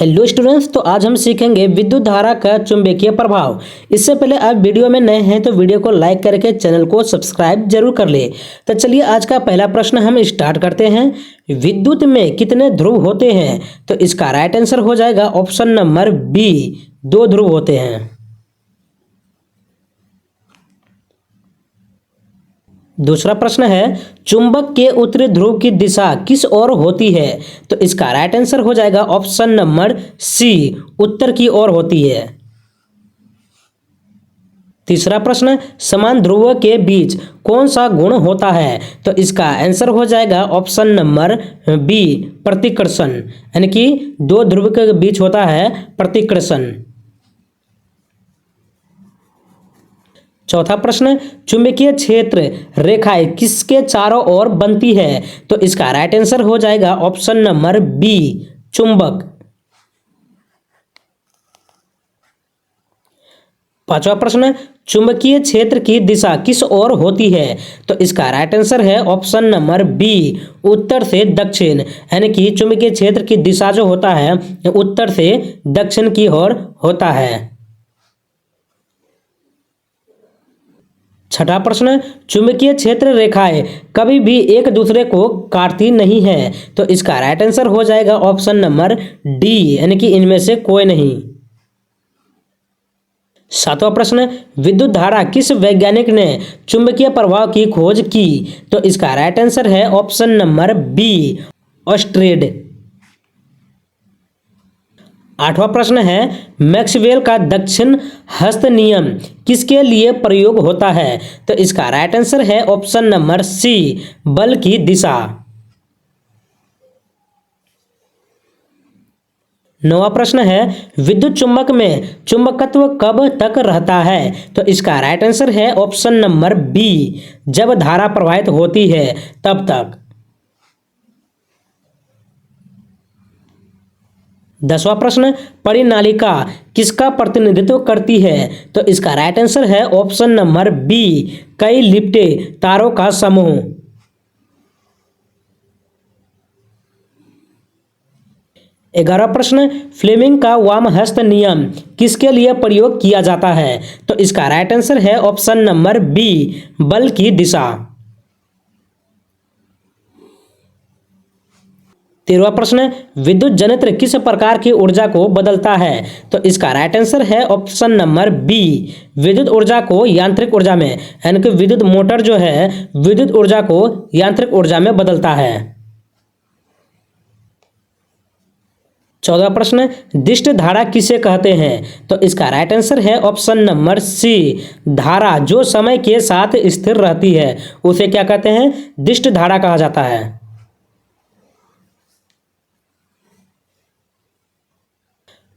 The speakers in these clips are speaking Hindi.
हेलो स्टूडेंट्स, तो आज हम सीखेंगे विद्युत धारा का चुंबकीय प्रभाव। इससे पहले आप वीडियो में नए हैं तो वीडियो को लाइक करके चैनल को सब्सक्राइब जरूर कर ले। तो चलिए आज का पहला प्रश्न हम स्टार्ट करते हैं। विद्युत में कितने ध्रुव होते हैं? तो इसका राइट आंसर हो जाएगा ऑप्शन नंबर बी, 2 ध्रुव होते हैं। दूसरा प्रश्न है, चुंबक के उत्तरी ध्रुव की दिशा किस ओर होती है? तो इसका राइट आंसर हो जाएगा ऑप्शन नंबर सी, उत्तर की ओर होती है। तीसरा प्रश्न, समान ध्रुवों के बीच कौन सा गुण होता है? तो इसका आंसर हो जाएगा ऑप्शन नंबर बी, प्रतिकर्षण। यानी कि 2 ध्रुव के बीच होता है प्रतिकर्षण। चौथा प्रश्न, चुंबकीय क्षेत्र रेखाएं किसके चारों ओर बनती है? तो इसका राइट आंसर हो जाएगा ऑप्शन नंबर बी, चुंबक। पांचवा प्रश्न, चुंबकीय क्षेत्र की दिशा किस ओर होती है? तो इसका राइट आंसर है ऑप्शन नंबर बी, उत्तर से दक्षिण। यानी कि चुंबकीय क्षेत्र की दिशा जो होता है उत्तर से दक्षिण की ओर होता है। छठा प्रश्न, चुंबकीय क्षेत्र रेखाएं कभी भी एक दूसरे को काटती नहीं है। तो इसका राइट आंसर हो जाएगा ऑप्शन नंबर डी, यानी कि इनमें से कोई नहीं। सातवां प्रश्न, विद्युत धारा किस वैज्ञानिक ने चुंबकीय प्रभाव की खोज की? तो इसका राइट आंसर है ऑप्शन नंबर बी, ऑस्ट्रेड। आठवां प्रश्न है, मैक्सवेल का दक्षिण हस्त नियम किसके लिए प्रयोग होता है? तो इसका राइट आंसर है ऑप्शन नंबर सी, बल की दिशा। नौवां प्रश्न है, विद्युत चुंबक में चुंबकत्व कब तक रहता है? तो इसका राइट आंसर है ऑप्शन नंबर बी, जब धारा प्रवाहित होती है तब तक। 10वां प्रश्न, परिनालिका किसका प्रतिनिधित्व करती है? तो इसका राइट आंसर है ऑप्शन नंबर बी, कई लिपटे तारों का समूह। 11वां प्रश्न, फ्लेमिंग का वामहस्त नियम किसके लिए प्रयोग किया जाता है? तो इसका राइट आंसर है ऑप्शन नंबर बी, बल की दिशा। 13वां प्रश्न, विद्युत जनित्र किस प्रकार की ऊर्जा को बदलता है? तो इसका राइट आंसर है ऑप्शन नंबर बी, विद्युत ऊर्जा को यांत्रिक ऊर्जा में। यानी कि विद्युत मोटर जो है विद्युत ऊर्जा को यांत्रिक ऊर्जा में बदलता है। 14वां प्रश्न, दिष्ट धारा किसे कहते हैं? तो इसका राइट आंसर है ऑप्शन नंबर सी, धारा जो समय के साथ स्थिर रहती है उसे क्या कहते हैं? दिष्ट धारा कहा जाता है।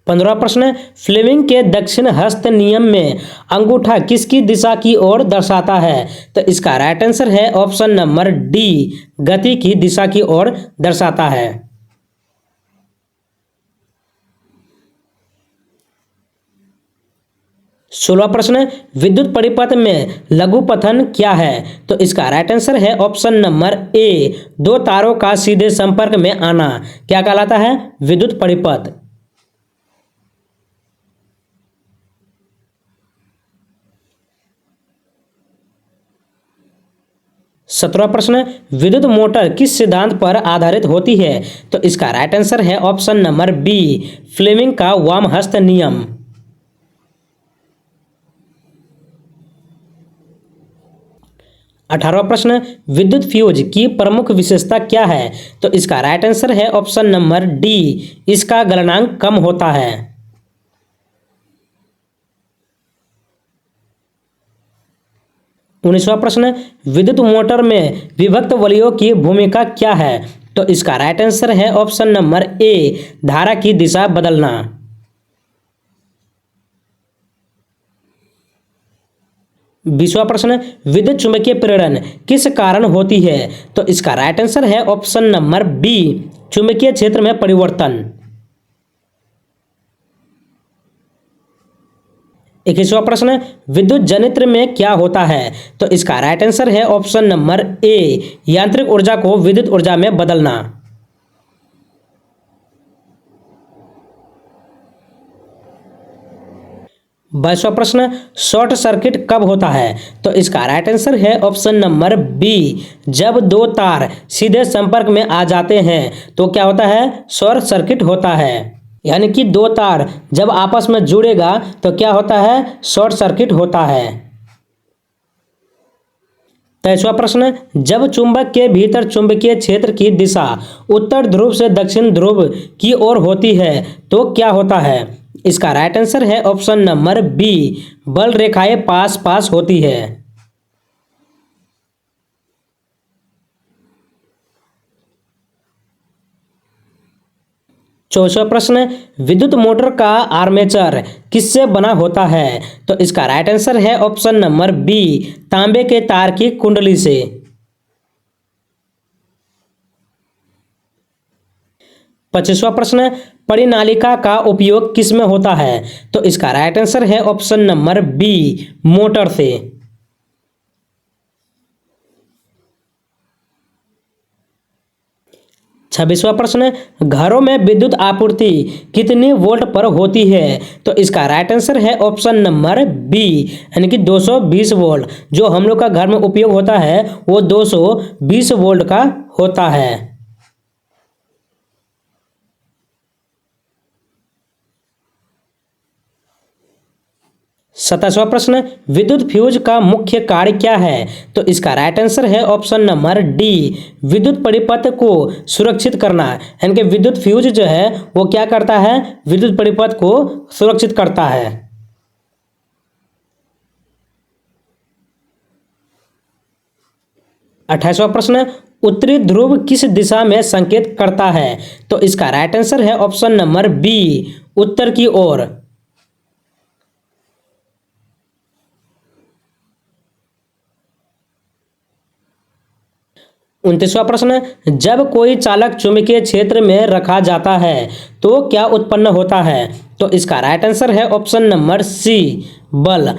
15वां प्रश्न, फ्लेमिंग के दक्षिण हस्त नियम में अंगूठा किसकी दिशा की ओर दर्शाता है? तो इसका राइट आंसर है ऑप्शन नंबर डी, गति की दिशा की ओर दर्शाता है। 16वां प्रश्न, विद्युत परिपथ में लघुपथन क्या है? तो इसका राइट आंसर है ऑप्शन नंबर ए, 2 तारों का सीधे संपर्क में आना क्या कहलाता है? विद्युत परिपथ। 17वां प्रश्न, विद्युत मोटर किस सिद्धांत पर आधारित होती है? तो इसका राइट आंसर है ऑप्शन नंबर बी, फ्लेमिंग का वामहस्त नियम। 18वां प्रश्न, विद्युत फ्यूज की प्रमुख विशेषता क्या है? तो इसका राइट आंसर है ऑप्शन नंबर डी, इसका गलनांक कम होता है। 19वां प्रश्न, विद्युत मोटर में विभक्त वलयों की भूमिका क्या है? तो इसका राइट आंसर है ऑप्शन नंबर ए, धारा की दिशा बदलना। 20वां प्रश्न, विद्युत चुंबकीय प्रेरण किस कारण होती है? तो इसका राइट आंसर है ऑप्शन नंबर बी, चुंबकीय क्षेत्र में परिवर्तन। 21वां प्रश्न, विद्युत जनित्र में क्या होता है? तो इसका राइट आंसर है ऑप्शन नंबर ए, यांत्रिक ऊर्जा को विद्युत ऊर्जा में बदलना। 22वां प्रश्न, शॉर्ट सर्किट कब होता है? तो इसका राइट आंसर है ऑप्शन नंबर बी, जब दो तार सीधे संपर्क में आ जाते हैं तो क्या होता है? शॉर्ट सर्किट होता है। यानी कि दो तार जब आपस में जुड़ेगा तो क्या होता है? शॉर्ट सर्किट होता है। 23वां प्रश्न, जब चुंबक के भीतर चुंबकीय क्षेत्र की दिशा उत्तर ध्रुव से दक्षिण ध्रुव की ओर होती है तो क्या होता है? इसका राइट आंसर है ऑप्शन नंबर बी, बल रेखाएं पास पास होती है। 24वां प्रश्न, विद्युत मोटर का आर्मेचर किससे बना होता है? तो इसका राइट आंसर है ऑप्शन नंबर बी, तांबे के तार की कुंडली से। 25वां प्रश्न, परिनालिका का उपयोग किस में होता है? तो इसका राइट आंसर है ऑप्शन नंबर बी, मोटर से। 26वां प्रश्न, घरों में विद्युत आपूर्ति कितनी वोल्ट पर होती है? तो इसका राइट आंसर है ऑप्शन नंबर बी, यानी कि 220 वोल्ट। जो हम लोग का घर में उपयोग होता है वो 220 वोल्ट का होता है। 27वां प्रश्न, विद्युत फ्यूज का मुख्य कार्य क्या है? तो इसका राइट आंसर है ऑप्शन नंबर डी, विद्युत परिपथ को सुरक्षित करना। यानी कि विद्युत फ्यूज जो है वो क्या करता है? विद्युत परिपथ को सुरक्षित करता है। 28वां प्रश्न, उत्तरी ध्रुव किस दिशा में संकेत करता है? तो इसका राइट आंसर है ऑप्शन नंबर बी, उत्तर की ओर। 29वां प्रश्न, जब कोई चालक चुंबकीय क्षेत्र में रखा जाता है तो क्या उत्पन्न होता है? तो इसका राइट आंसर है ऑप्शन नंबर सी, बल।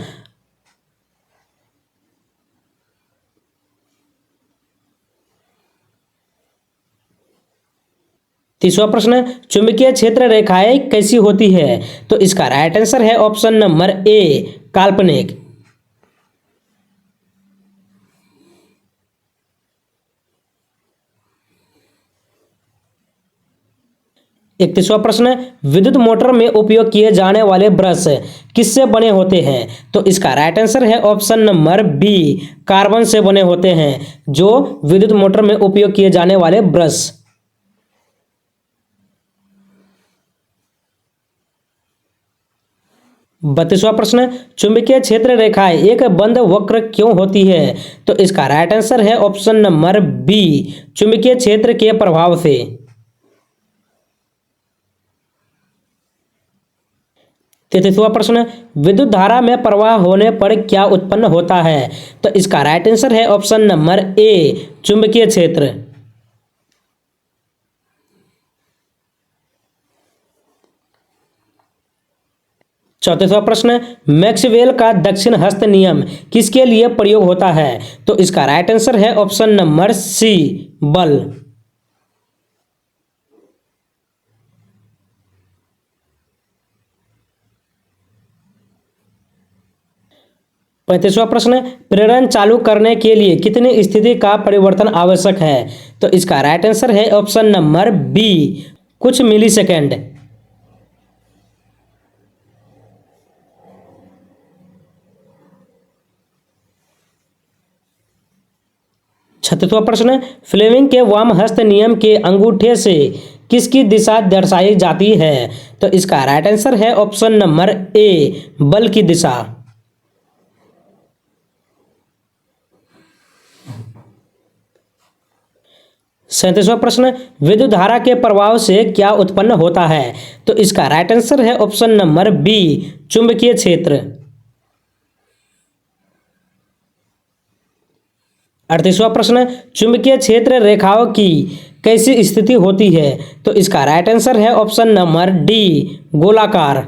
30वां प्रश्न, चुंबकीय क्षेत्र रेखाएं कैसी होती है? तो इसका राइट आंसर है ऑप्शन नंबर ए, काल्पनिक। 31वां प्रश्न, विद्युत मोटर में उपयोग किए जाने वाले ब्रश किससे बने होते हैं? तो इसका राइट आंसर है ऑप्शन नंबर बी, कार्बन से बने होते हैं जो विद्युत मोटर में उपयोग किए जाने वाले ब्रश। 32वां प्रश्न, चुंबकीय क्षेत्र रेखाएं एक बंद वक्र क्यों होती है? तो इसका राइट आंसर है ऑप्शन नंबर बी, चुंबकीय क्षेत्र के प्रभाव से। 33वां प्रश्न, विद्युत धारा में प्रवाह होने पर क्या उत्पन्न होता है? तो इसका राइट आंसर है ऑप्शन नंबर ए, चुंबकीय क्षेत्र। 34वां प्रश्न, मैक्सवेल का दक्षिण हस्त नियम किसके लिए प्रयोग होता है? तो इसका राइट आंसर है ऑप्शन नंबर सी, बल। 35वां प्रश्न, प्रेरण चालू करने के लिए कितनी स्थिति का परिवर्तन आवश्यक है? तो इसका राइट आंसर है ऑप्शन नंबर बी, कुछ मिलीसेकंड। 36वां प्रश्न, फ्लेमिंग के वाम हस्त नियम के अंगूठे से किसकी दिशा दर्शाई जाती है? तो इसका राइट आंसर है ऑप्शन नंबर ए, बल की दिशा। 37वां प्रश्न, विद्युत धारा के प्रभाव से क्या उत्पन्न होता है? तो इसका राइट आंसर है ऑप्शन नंबर बी, चुंबकीय क्षेत्र। 38वां प्रश्न, चुंबकीय क्षेत्र रेखाओं की कैसी स्थिति होती है? तो इसका राइट आंसर है ऑप्शन नंबर डी, गोलाकार।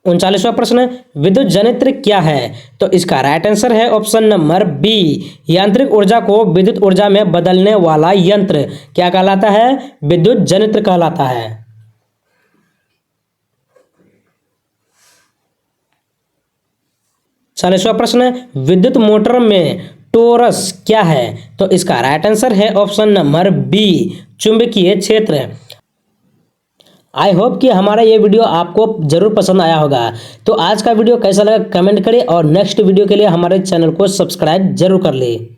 39वां प्रश्न, विद्युत जनित्र क्या है? तो इसका राइट आंसर है ऑप्शन नंबर बी, यांत्रिक ऊर्जा को विद्युत ऊर्जा में बदलने वाला यंत्र क्या कहलाता है? विद्युत जनित्र कहलाता है। 40वां प्रश्न, विद्युत मोटर में टोरस क्या है? तो इसका राइट आंसर है ऑप्शन नंबर बी, चुंबकीय क्षेत्र। आई होप कि हमारा ये वीडियो आपको जरूर पसंद आया होगा। तो आज का वीडियो कैसा लगा कमेंट करें और नेक्स्ट वीडियो के लिए हमारे चैनल को सब्सक्राइब जरूर कर ले।